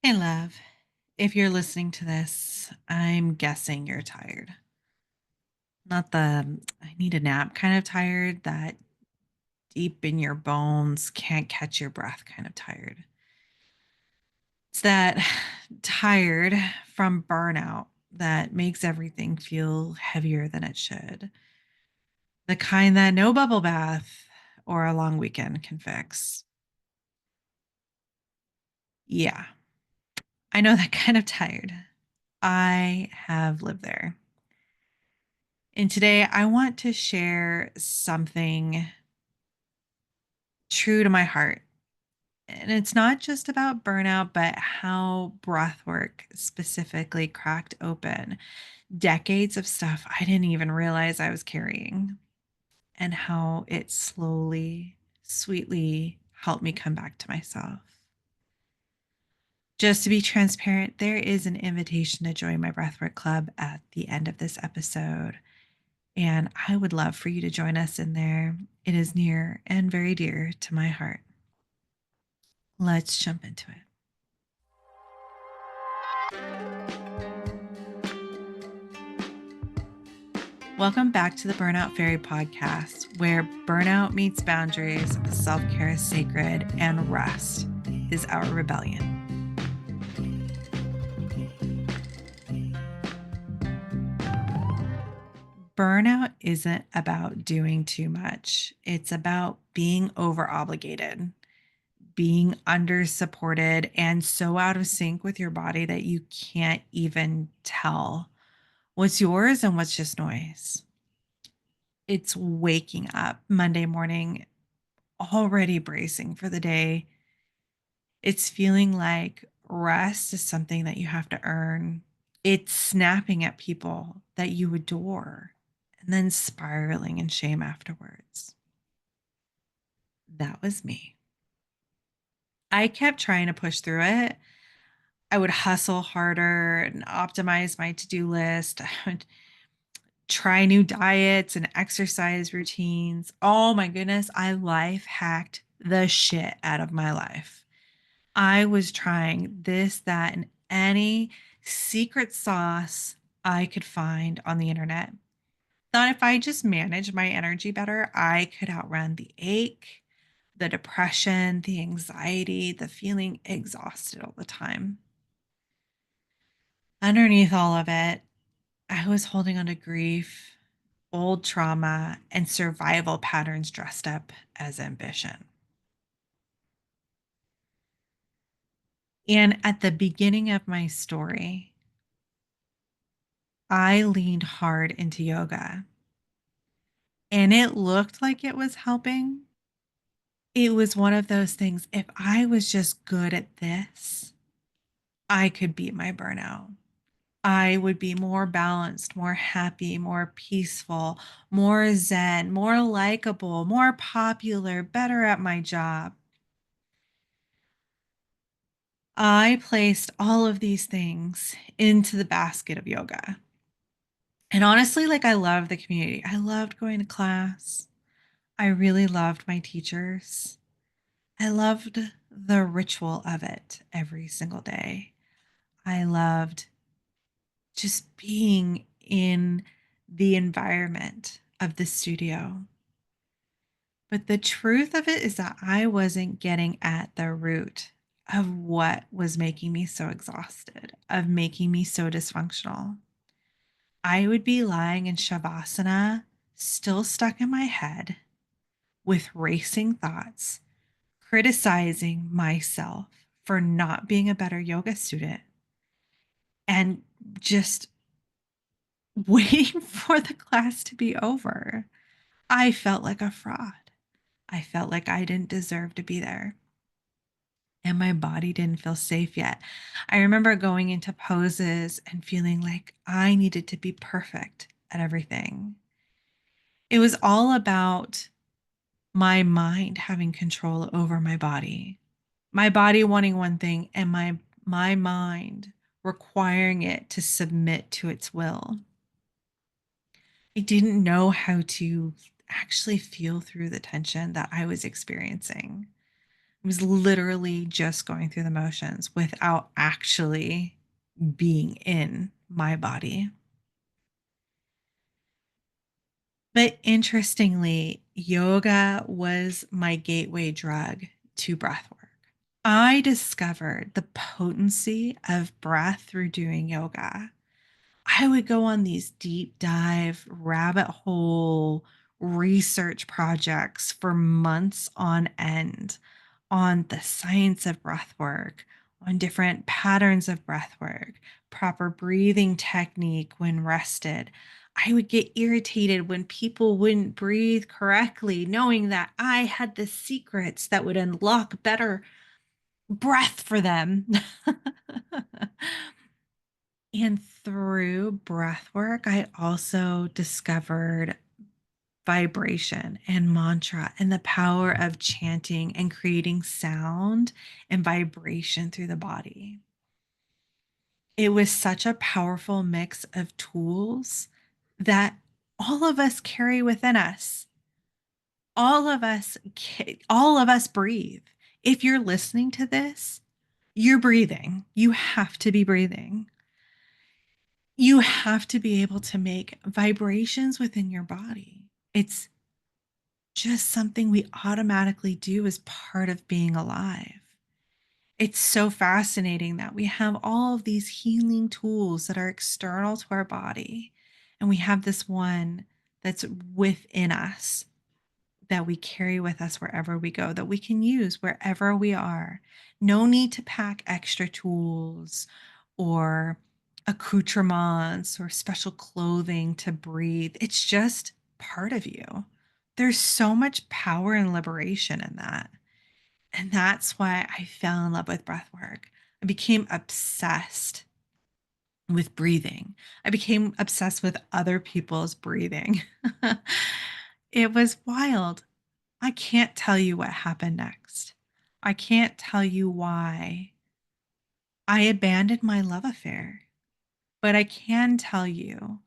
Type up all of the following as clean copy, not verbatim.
Hey, love. If you're listening to this, I'm guessing you're tired. Not the I need a nap kind of tired, that deep in your bones, can't catch your breath kind of tired. It's that tired from burnout that makes everything feel heavier than it should. The kind that no bubble bath or a long weekend can fix. Yeah, I know that kind of tired. I have lived there. And today I want to share something true to my heart. And it's not just about burnout, but how breathwork specifically cracked open decades of stuff I didn't even realize I was carrying, and how it slowly, sweetly helped me come back to myself. Just to be transparent, there is an invitation to join my breathwork club at the end of this episode. And I would love for you to join us in there. It is near and very dear to my heart. Let's jump into it. Welcome back to the Burnout Fairy podcast, where burnout meets boundaries, self care is sacred, and rest is our rebellion. Burnout isn't about doing too much, it's about being over obligated, being under supported, and so out of sync with your body that you can't even tell what's yours and what's just noise. It's waking up Monday morning already bracing for the day. It's feeling like rest is something that you have to earn. It's snapping at people that you adore and then spiraling in shame afterwards. That was me. I kept trying to push through it. I would hustle harder and optimize my to do list. I would try new diets and exercise routines. Oh my goodness, I life hacked the shit out of my life. I was trying this, that, and any secret sauce I could find on the internet. Thought if I just managed my energy better, I could outrun the ache, the depression, the anxiety, the feeling exhausted all the time. Underneath all of it, I was holding on to grief, old trauma, and survival patterns dressed up as ambition. And at the beginning of my story, I leaned hard into yoga and it looked like it was helping. It was one of those things. If I was just good at this, I could beat my burnout. I would be more balanced, more happy, more peaceful, more zen, more likable, more popular, better at my job. I placed all of these things into the basket of yoga. And honestly, like I loved the community. I loved going to class. I really loved my teachers. I loved the ritual of it every single day. I loved just being in the environment of the studio. But the truth of it is that I wasn't getting at the root of what was making me so exhausted, of making me so dysfunctional. I would be lying in Shavasana, still stuck in my head with racing thoughts, criticizing myself for not being a better yoga student and just waiting for the class to be over. I felt like a fraud. I felt like I didn't deserve to be there. And my body didn't feel safe yet. I remember going into poses and feeling like I needed to be perfect at everything. It was all about my mind having control over my body wanting one thing, and my mind requiring it to submit to its will. I didn't know how to actually feel through the tension that I was experiencing. I was literally just going through the motions without actually being in my body. But interestingly, yoga was my gateway drug to breath work. I discovered the potency of breath through doing yoga. I would go on these deep dive, rabbit hole research projects for months on end on the science of breath work, on different patterns of breath work, proper breathing technique when rested. I would get irritated when people wouldn't breathe correctly, knowing that I had the secrets that would unlock better breath for them. And through breath work, I also discovered vibration and mantra and the power of chanting and creating sound and vibration through the body. It was such a powerful mix of tools that all of us carry within us. All of us breathe. If you're listening to this, you're breathing. You have to be breathing. You have to be able to make vibrations within your body. It's just something we automatically do as part of being alive. It's so fascinating that we have all of these healing tools that are external to our body, and we have this one that's within us that we carry with us wherever we go, that we can use wherever we are. No need to pack extra tools or accoutrements or special clothing to breathe. It's just part of you. There's so much power and liberation in that. And that's why I fell in love with breath work. I became obsessed with breathing. I became obsessed with other people's breathing. It was wild. I can't tell you what happened next. I can't tell you why I abandoned my love affair, but I can tell you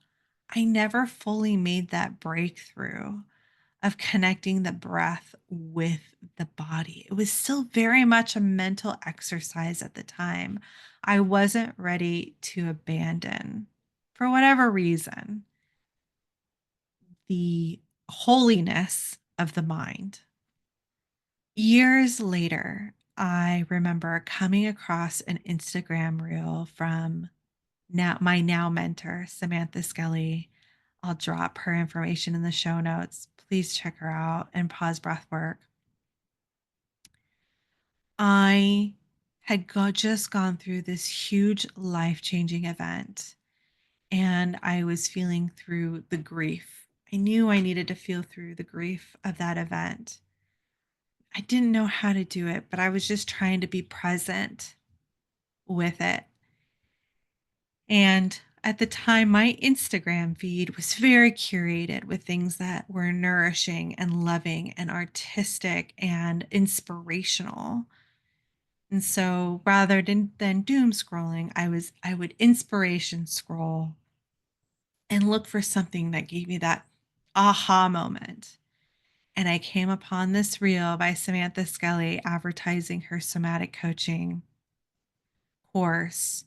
I never fully made that breakthrough of connecting the breath with the body. It was still very much a mental exercise at the time. I wasn't ready to abandon, for whatever reason, the holiness of the mind. Years later, I remember coming across an Instagram reel from my now mentor, Samantha Skelly. I'll drop her information in the show notes. Please check her out and pause breathwork. I had just gone through this huge life changing event, and I was feeling through the grief. I knew I needed to feel through the grief of that event. I didn't know how to do it, but I was just trying to be present with it. And at the time, my Instagram feed was very curated with things that were nourishing and loving and artistic and inspirational. And so rather than doom scrolling, I would inspiration scroll and look for something that gave me that aha moment. And I came upon this reel by Samantha Skelly advertising her somatic coaching course.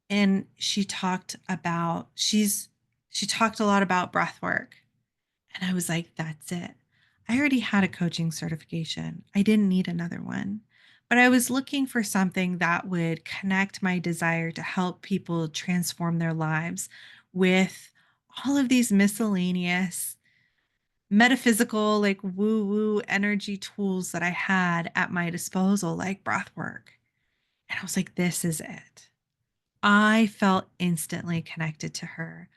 And she talked a lot about breath work. And I was like, that's it. I already had a coaching certification. I didn't need another one. But I was looking for something that would connect my desire to help people transform their lives with all of these miscellaneous metaphysical, like woo woo energy tools that I had at my disposal, like breath work. And I was like, this is it. I felt instantly connected to her.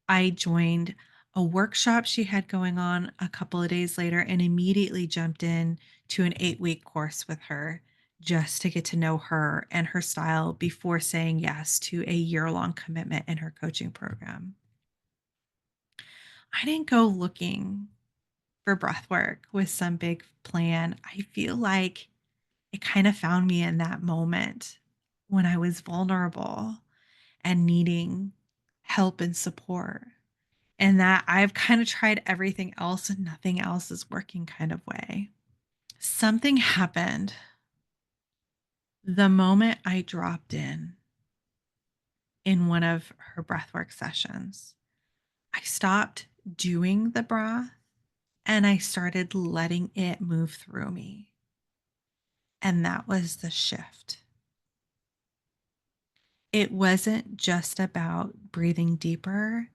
I joined a workshop she had going on a couple of days later and immediately jumped in to an 8-week course with her just to get to know her and her style before saying yes to a year-long commitment in her coaching program. I didn't go looking for breath work with some big plan. I feel like it kind of found me in that moment when I was vulnerable and needing help and support. And that I've kind of tried everything else and nothing else is working kind of way. Something happened The moment I dropped in one of her breathwork sessions, I stopped doing the breath and I started letting it move through me. And that was the shift. It wasn't just about breathing deeper,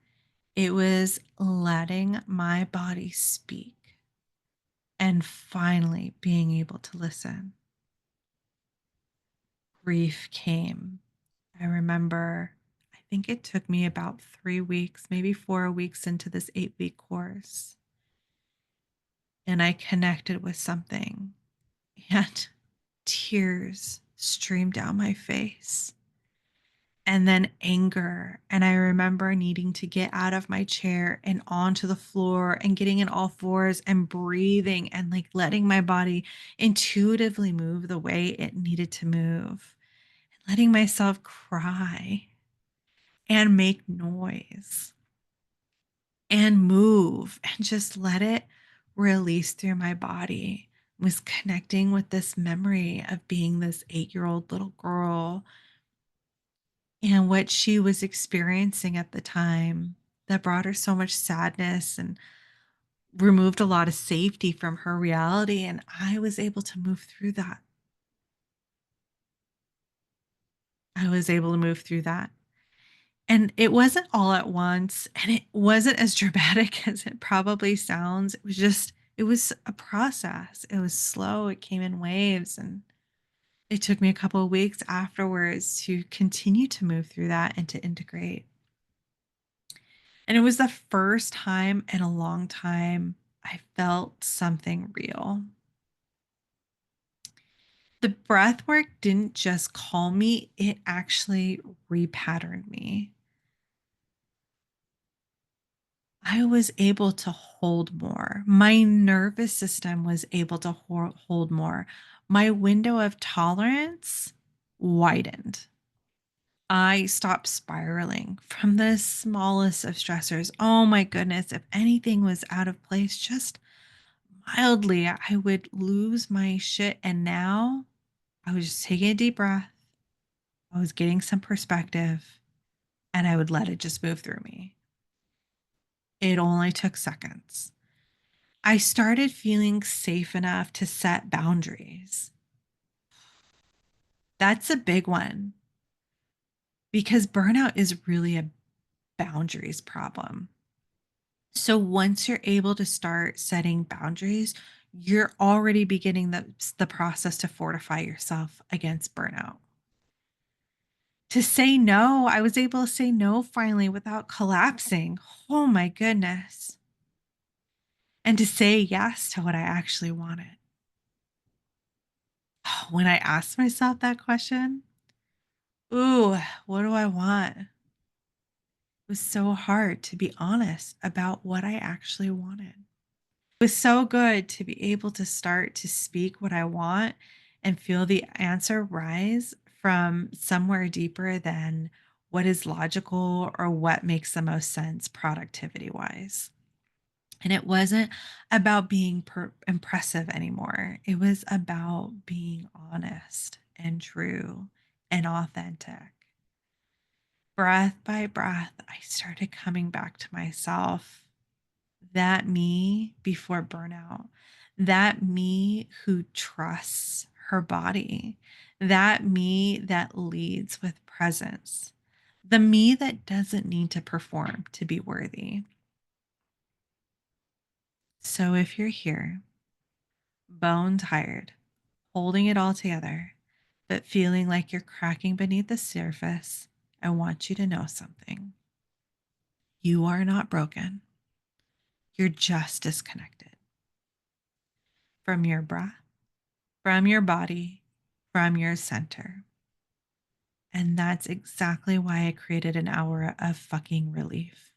it was letting my body speak and finally being able to listen. Grief came. I remember, I think it took me about 3 weeks, maybe 4 weeks into this 8-week course. And I connected with something, and tears streamed down my face. And then anger. And I remember needing to get out of my chair and onto the floor and getting in all fours and breathing and like letting my body intuitively move the way it needed to move, letting myself cry and make noise and move and just let it release through my body. Was connecting with this memory of being this 8-year-old little girl and what she was experiencing at the time that brought her so much sadness and removed a lot of safety from her reality. And I was able to move through that. I was able to move through that. And it wasn't all at once, and it wasn't as dramatic as it probably sounds. It was a process. It was slow. It came in waves. And it took me a couple of weeks afterwards to continue to move through that and to integrate. And it was the first time in a long time I felt something real. The breath work didn't just calm me, it actually repatterned me. I was able to hold more. My nervous system was able to hold more. My window of tolerance widened. I stopped spiraling from the smallest of stressors. Oh my goodness, if anything was out of place, just mildly, I would lose my shit. And now I was just taking a deep breath. I was getting some perspective and I would let it just move through me. It only took seconds. I started feeling safe enough to set boundaries. That's a big one because burnout is really a boundaries problem. So once you're able to start setting boundaries, you're already beginning the process to fortify yourself against burnout. To say no, I was able to say no finally without collapsing. Oh my goodness. And to say yes to what I actually wanted. When I asked myself that question, ooh, what do I want? It was so hard to be honest about what I actually wanted. It was so good to be able to start to speak what I want and feel the answer rise from somewhere deeper than what is logical or what makes the most sense productivity wise. And it wasn't about being impressive anymore. It was about being honest and true and authentic. Breath by breath, I started coming back to myself, that me before burnout, that me who trusts her body, that me that leads with presence, the me that doesn't need to perform to be worthy. So if you're here, bone tired, holding it all together, but feeling like you're cracking beneath the surface, I want you to know something. You are not broken. You're just disconnected from your breath, from your body, from your center. And that's exactly why I created an hour of fucking relief.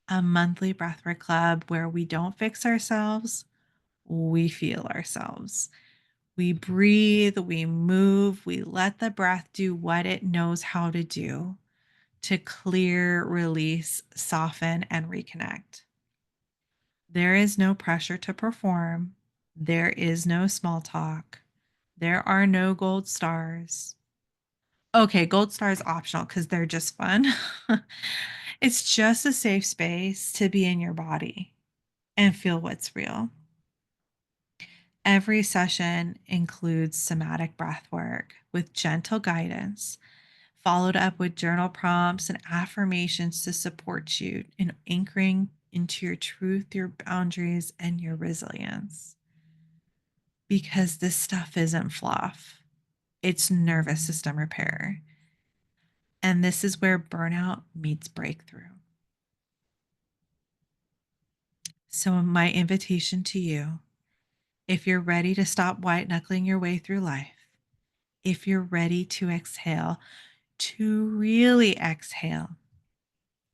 A monthly breathwork club where we don't fix ourselves, we feel ourselves. We breathe, we move, we let the breath do what it knows how to do to clear, release, soften, and reconnect. There is no pressure to perform. There is no small talk. There are no gold stars. Okay, gold star is optional because they're just fun. It's just a safe space to be in your body and feel what's real. Every session includes somatic breath work with gentle guidance, followed up with journal prompts and affirmations to support you in anchoring into your truth, your boundaries, and your resilience. Because this stuff isn't fluff, it's nervous system repair. And this is where burnout meets breakthrough. So, my invitation to you, if you're ready to stop white knuckling your way through life, if you're ready to exhale, to really exhale,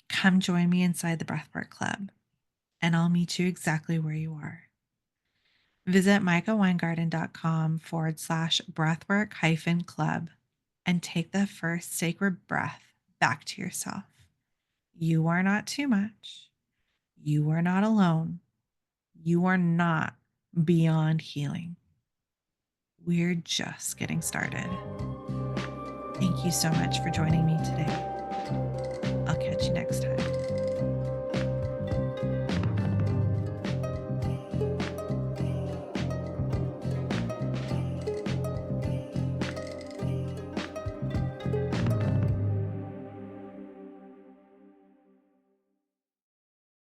come join me inside the Breathwork Club, and I'll meet you exactly where you are. Visit micahweingarten.com/breathwork club and take the first sacred breath back to yourself. You are not too much. You are not alone. You are not beyond healing. We're just getting started. Thank you so much for joining me today.